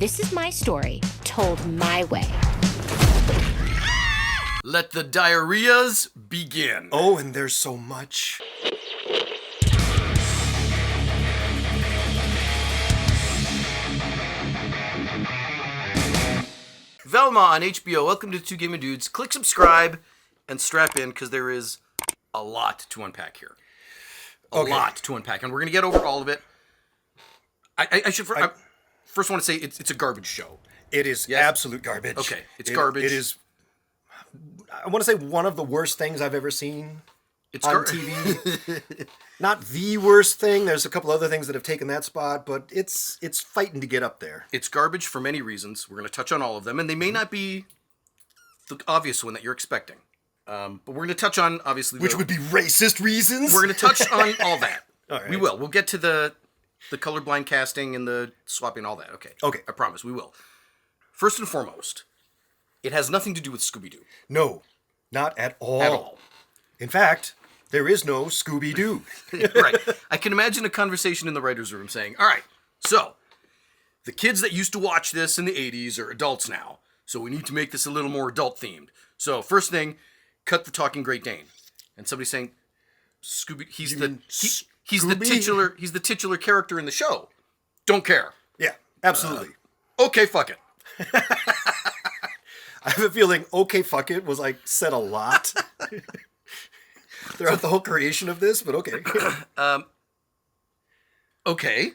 This is my story, told my way. Let the diarrheas begin. Oh, and there's so much. Velma on HBO. Welcome to Two Gaming Dudes. Click subscribe and strap in because there is a lot to unpack here. A lot to unpack, and we're going to get over all of it. I first want to say it's a garbage show. It is absolute garbage. Okay, it's garbage. It is, I want to say, one of the worst things I've ever seen on TV. Not the worst thing. There's a couple other things that have taken that spot, but it's fighting to get up there. It's garbage for many reasons. We're going to touch on all of them, and they may not be the obvious one that you're expecting. But we're going to touch on, obviously... Which would be racist reasons? We're going to touch on all that. All right. We will. We'll get to the colorblind casting and the swapping, all that. Okay. Okay. I promise, we will. First and foremost, it has nothing to do with Scooby-Doo. No, not at all. At all. In fact, there is no Scooby-Doo. Right. I can imagine a conversation in the writer's room saying, all right, so the kids that used to watch this in the 80s are adults now, so we need to make this a little more adult-themed. So first thing, cut the talking Great Dane. And somebody saying, Scooby, he's the titular character in the show. Don't care. Yeah, absolutely. Okay, fuck it. I have a feeling "okay, fuck it" was like said a lot throughout the whole creation of this, but okay. Okay.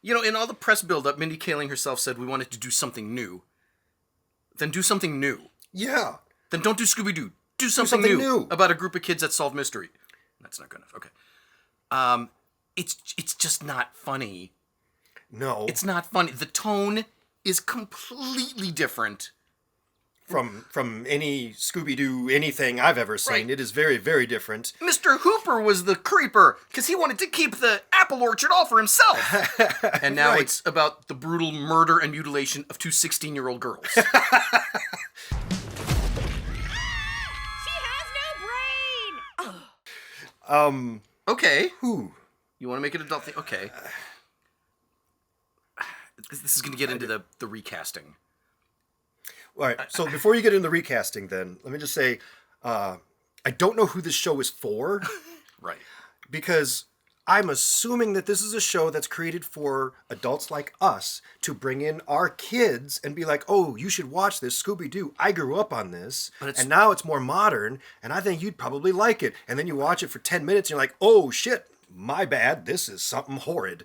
In all the press build-up, Mindy Kaling herself said we wanted to do something new. Then do something new. Yeah. Then don't do Scooby-Doo. Do something new about a group of kids that solve mystery. That's not good enough. Okay. It's just not funny. No. It's not funny. The tone is completely different from any Scooby-Doo anything I've ever seen. Right. It is very, very different. Mr. Hooper was the creeper because he wanted to keep the apple orchard all for himself. And now it's about the brutal murder and mutilation of two 16-year-old girls. She has no brain! Okay. Who? You want to make it adult thing? Okay. This is going to get into the recasting. All right, so before you get into the recasting then, let me just say, I don't know who this show is for. Right. Because I'm assuming that this is a show that's created for adults like us to bring in our kids and be like, oh, you should watch this Scooby-Doo. I grew up on this, and now it's more modern, and I think you'd probably like it. And then you watch it for 10 minutes, and you're like, oh, shit, my bad. This is something horrid.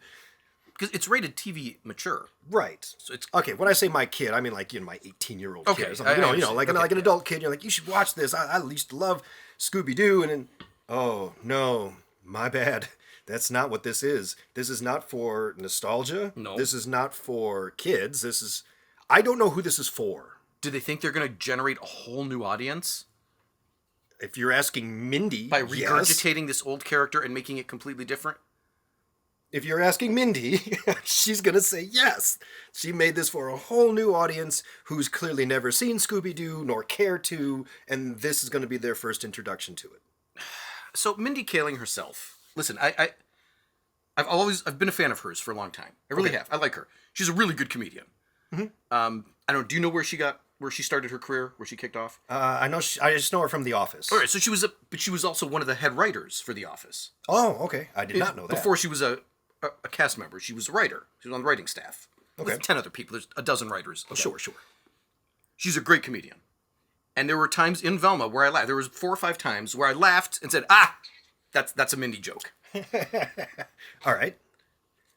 Because it's rated TV mature. Right. So it's okay. When I say my kid, I mean like my 18-year-old kid or something. Like an adult kid. You're like, you should watch this. I used to love Scooby-Doo, and then, oh no, my bad. That's not what this is. This is not for nostalgia. No. This is not for kids. I don't know who this is for. Do they think they're going to generate a whole new audience? If you're asking Mindy, by regurgitating this old character and making it completely different? If you're asking Mindy, she's going to say yes. She made this for a whole new audience who's clearly never seen Scooby-Doo nor care to, and this is going to be their first introduction to it. So Mindy Kaling herself, listen, I've been a fan of hers for a long time. I really have. I like her. She's a really good comedian. Mm-hmm. I don't know. Do you know where she started her career? Where she kicked off? I know. I just know her from The Office. All right. So she was also one of the head writers for The Office. Oh, okay. I did not know that. Before she was a cast member, she was a writer. She was on the writing staff. Okay. With 10 other people. There's a dozen writers. Okay. Sure. She's a great comedian. And there were times in Velma where I laughed. There was 4 or 5 times where I laughed and said, that's a Mindy joke. All right.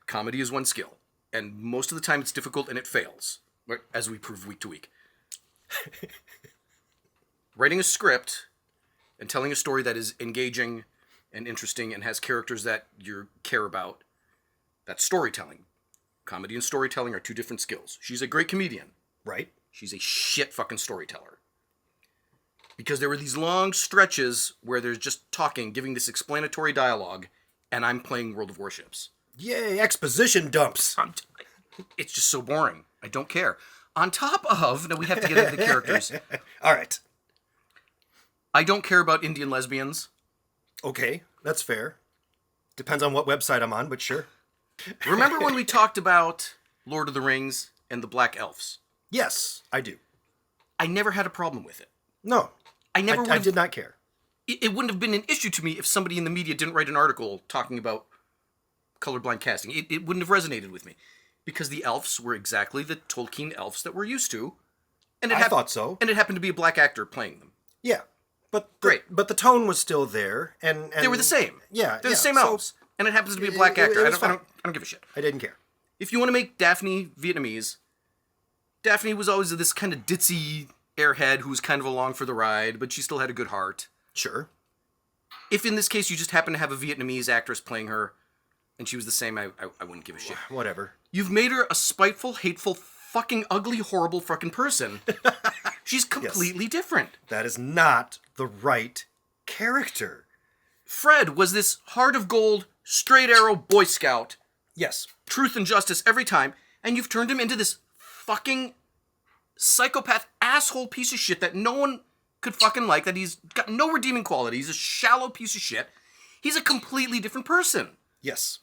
Comedy is one skill. And most of the time it's difficult and it fails. As we prove week to week. Writing a script and telling a story that is engaging and interesting and has characters that you care about, that's storytelling. Comedy and storytelling are 2 different skills. She's a great comedian. Right. She's a shit fucking storyteller. Because there were these long stretches where there's just talking, giving this explanatory dialogue, and I'm playing World of Warships. Yay, exposition dumps. It's just so boring. I don't care. On top of, now we have to get into the characters. All right. I don't care about Indian lesbians. Okay, that's fair. Depends on what website I'm on, but sure. Remember when we talked about Lord of the Rings and the Black Elves. Yes, I do. I never had a problem with it. No. I did not care. It wouldn't have been an issue to me if somebody in the media didn't write an article talking about colorblind casting. It wouldn't have resonated with me. Because the elves were exactly the Tolkien elves that we're used to. And I thought so. And it happened to be a black actor playing them. Yeah. But Great. But the tone was still there. And they were the same. Yeah. They're the same elves. And it happens to be a black actor. I don't give a shit. I didn't care. If you want to make Daphne Vietnamese, Daphne was always this kind of ditzy airhead who was kind of along for the ride, but she still had a good heart. Sure. If in this case you just happen to have a Vietnamese actress playing her, and she was the same, I wouldn't give a shit. Whatever. You've made her a spiteful, hateful, fucking ugly, horrible fucking person. She's completely different. That is not the right character. Fred was this heart of gold, straight arrow Boy Scout. Yes. Truth and justice every time, and you've turned him into this fucking psychopath asshole piece of shit that no one could fucking like, that he's got no redeeming quality. He's a shallow piece of shit. He's a completely different person. Yes.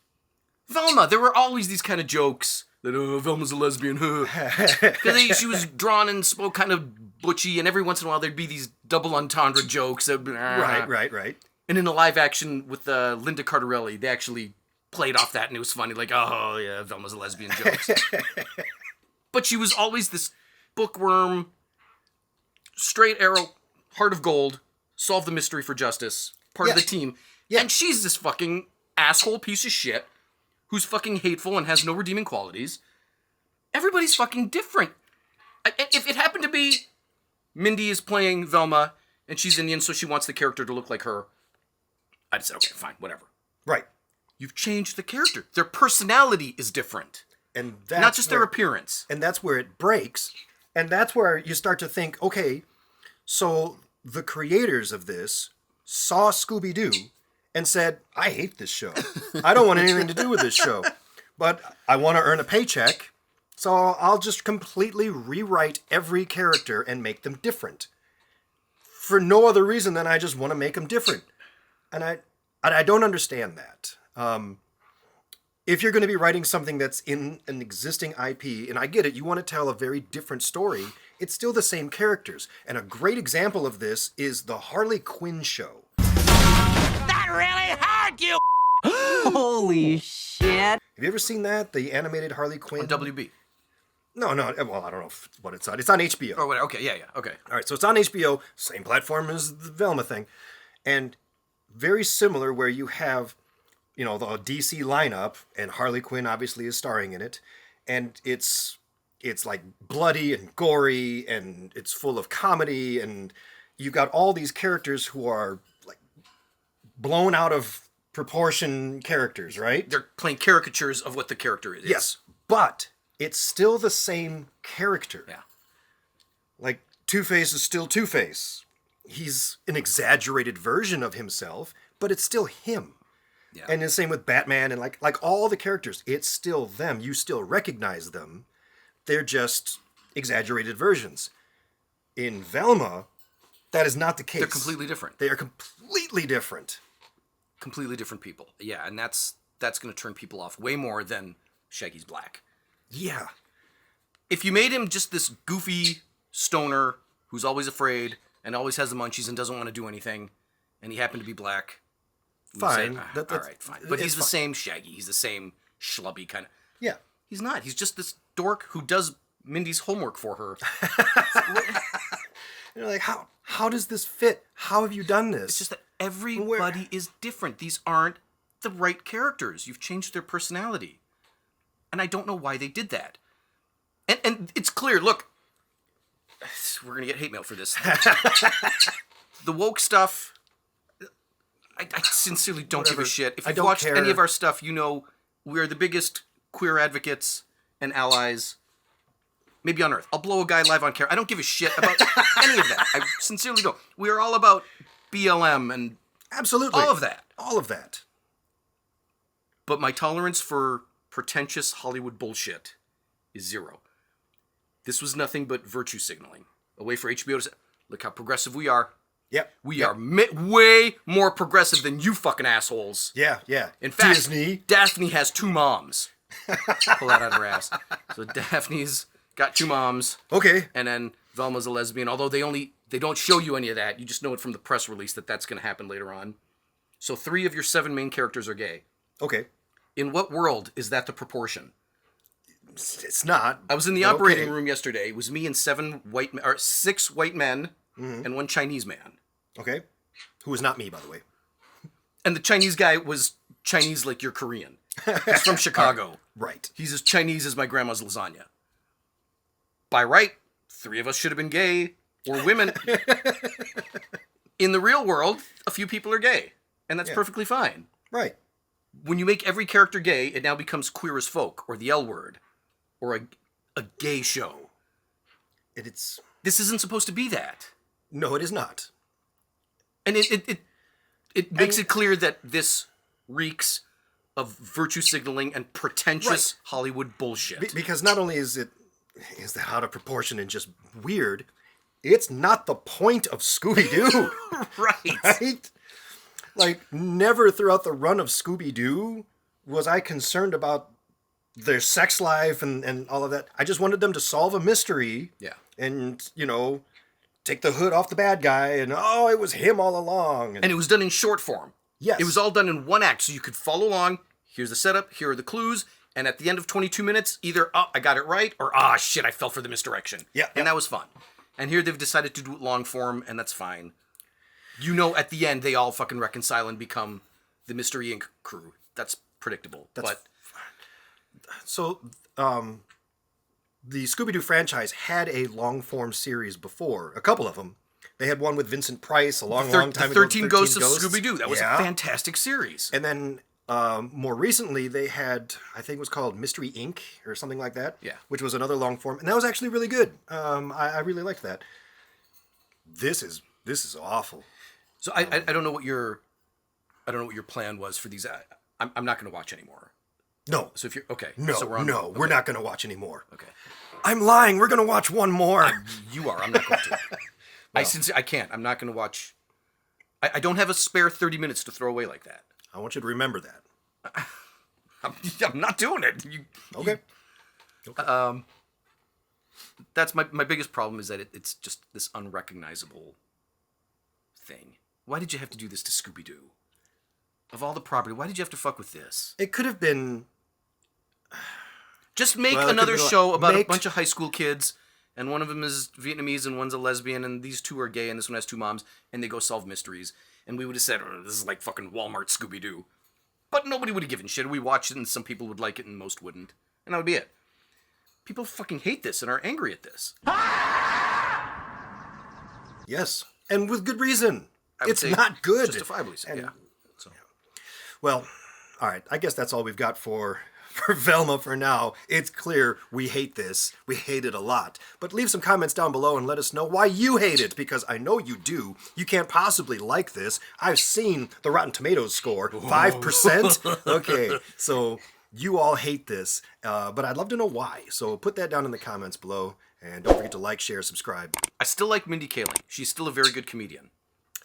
Velma, there were always these kind of jokes that, Velma's a lesbian, because she was drawn and spoke kind of butchy, and every once in a while there'd be these double entendre jokes. Right. And in the live action with Linda Cardarelli, they actually played off that, and it was funny, like, oh yeah, Velma's a lesbian jokes. But she was always this bookworm, straight arrow, heart of gold, solve the mystery for justice, part of the team. Yeah. And she's this fucking asshole piece of shit who's fucking hateful and has no redeeming qualities. Everybody's fucking different. If it happened to be Mindy is playing Velma and she's Indian, so she wants the character to look like her, I'd say, okay, fine, whatever. Right. You've changed the character. Their personality is different. And that's not just their appearance. And that's where it breaks. And that's where you start to think, okay, so the creators of this saw Scooby-Doo and said, I hate this show. I don't want anything to do with this show. But I want to earn a paycheck, so I'll just completely rewrite every character and make them different. For no other reason than I just want to make them different. And I don't understand that. If you're going to be writing something that's in an existing IP, and I get it, you want to tell a very different story, it's still the same characters. And a great example of this is the Harley Quinn show. That really hurt you! Holy shit. Have you ever seen that? The animated Harley Quinn? On WB. No. Well, I don't know what it's on. It's on HBO. Oh, whatever. Okay, yeah, okay. All right, so it's on HBO, same platform as the Velma thing. And very similar where you have, the DC lineup, and Harley Quinn obviously is starring in it. And it's like bloody and gory, and it's full of comedy, and you've got all these characters who are like blown out of proportion characters, right? They're playing caricatures of what the character is. Yes, but it's still the same character. Yeah. Like, Two-Face is still Two-Face. He's an exaggerated version of himself, but it's still him. Yeah. And the same with Batman and like all the characters. It's still them. You still recognize them. They're just exaggerated versions. In Velma, that is not the case. They're completely different. They are completely different. Completely different people. Yeah, and that's going to turn people off way more than Shaggy's black. Yeah. If you made him just this goofy stoner who's always afraid and always has the munchies and doesn't want to do anything, and he happened to be black, fine. Say, all right, fine. But he's the same Shaggy. He's the same schlubby kind of... Yeah. He's not. He's just this dork who does Mindy's homework for her. You're like, how does this fit? How have you done this? It's just that everybody is different. These aren't the right characters. You've changed their personality. And I don't know why they did that. And it's clear, look, we're going to get hate mail for this. The woke stuff, I sincerely don't give a shit. If you've watched any of our stuff, you know we're the biggest queer advocates and allies maybe on earth. I'll blow a guy live on camera. I don't give a shit about any of that. I sincerely don't. We are all about BLM and absolutely all of that. All of that. But my tolerance for pretentious Hollywood bullshit is zero. This was nothing but virtue signaling. A way for HBO to say, look how progressive we are. Yep. We are way more progressive than you fucking assholes. Yeah. In fact, Disney. Daphne has 2 moms. Pull that out of her ass. So Daphne's got 2 moms. Okay. And then Velma's a lesbian, although they don't show you any of that. You just know it from the press release that that's going to happen later on. So 3 of your 7 main characters are gay. Okay. In what world is that the proportion? It's not. I was in the operating room yesterday. It was me and 6 white men and 1 Chinese man. Okay. Who was not me, by the way. And the Chinese guy was Chinese like you're Korean. He's from Chicago. Right. He's as Chinese as my grandma's lasagna. By right, 3 of us should have been gay or women. In the real world, a few people are gay. And that's perfectly fine. Right. When you make every character gay, it now becomes Queer as Folk or the L Word or a gay show. It's... This isn't supposed to be that. No, it is not. And it makes it clear that this reeks of virtue signaling and pretentious Hollywood bullshit. Because not only is that out of proportion and just weird, it's not the point of Scooby-Doo. Right? Like, never throughout the run of Scooby-Doo was I concerned about their sex life and all of that. I just wanted them to solve a mystery. Yeah. And, take the hood off the bad guy and, oh, it was him all along. And it was done in short form. Yes. It was all done in 1 act, so you could follow along. Here's the setup, here are the clues, and at the end of 22 minutes, either, oh, I got it right, or, ah, shit, I fell for the misdirection. Yeah. And that was fun. And here they've decided to do it long form, and that's fine. At the end, they all fucking reconcile and become the Mystery Inc. crew. That's predictable. So, the Scooby-Doo franchise had a long-form series before. A couple of them. They had one with Vincent Price a long time ago. 13 Ghosts of Scooby-Doo. That was a fantastic series. And then more recently, they had, I think it was called Mystery Inc. or something like that. Yeah. Which was another long form. And that was actually really good. I really liked that. This is awful. So I don't know what your plan was for these. I'm not going to watch anymore. No. So if you're okay. No, so we're not going to watch anymore. Okay. I'm lying. We're going to watch one more. You are. I'm not going to. I can't. I'm not going to watch. I don't have a spare 30 minutes to throw away like that. I want you to remember that. I'm not doing it. Okay. That's my biggest problem is that it's just this unrecognizable thing. Why did you have to do this to Scooby-Doo? Of all the property, why did you have to fuck with this? It could have been... Just make another show about a bunch of high school kids, and one of them is Vietnamese and one's a lesbian, and these 2 are gay, and this one has 2 moms, and they go solve mysteries. And we would have said, oh, this is like fucking Walmart Scooby-Doo. But nobody would have given shit. We watched it, and some people would like it, and most wouldn't. And that would be it. People fucking hate this and are angry at this. Yes, and with good reason. It's say not good. Justifiably so, yeah. So. Well, all right. I guess that's all we've got for Velma for now. It's clear we hate this. We hate it a lot. But leave some comments down below and let us know why you hate it, because I know you do. You can't possibly like this. I've seen the Rotten Tomatoes score, 5%. Okay, so you all hate this, but I'd love to know why. So put that down in the comments below, and don't forget to like, share, subscribe. I still like Mindy Kaling. She's still a very good comedian.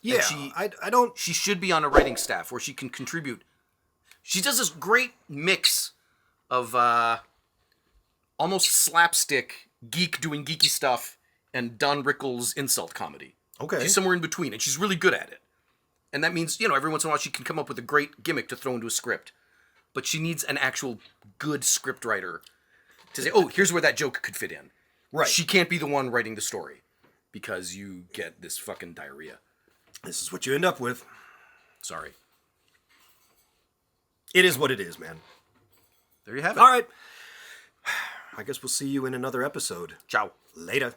Yeah, I don't... She should be on a writing staff where she can contribute. She does this great mix of almost slapstick, geek doing geeky stuff, and Don Rickles' insult comedy. Okay. She's somewhere in between, and she's really good at it. And that means, every once in a while she can come up with a great gimmick to throw into a script. But she needs an actual good script writer to say, oh, here's where that joke could fit in. Right. She can't be the one writing the story because you get this fucking diarrhea. This is what you end up with. Sorry. It is what it is, man. There you have it. All right. I guess we'll see you in another episode. Ciao. Later.